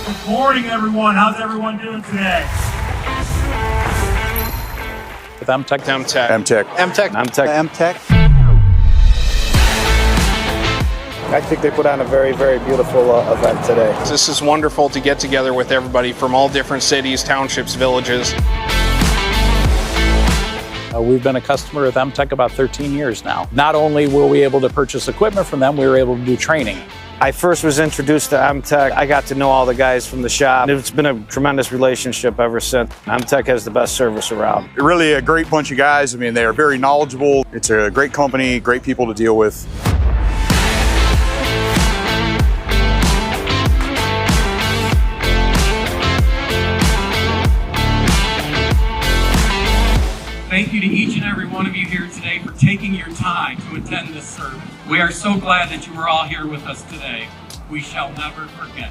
Good morning, everyone. How's everyone doing today? With MTech. I think they put on a very, very beautiful event today. This is wonderful to get together with everybody from all different cities, townships, villages. We've been a customer with MTech about 13 years now. Not only were we able to purchase equipment from them, we were able to do training. I first was introduced to MTech. I got to know all the guys from the shop. It's been a tremendous relationship ever since. MTech has the best service around. Really a great bunch of guys. I mean, they are very knowledgeable. It's a great company, great people to deal with. Thank you to each and every one of you here today for taking your time to attend this service. We are so glad that you were all here with us today. We shall never forget.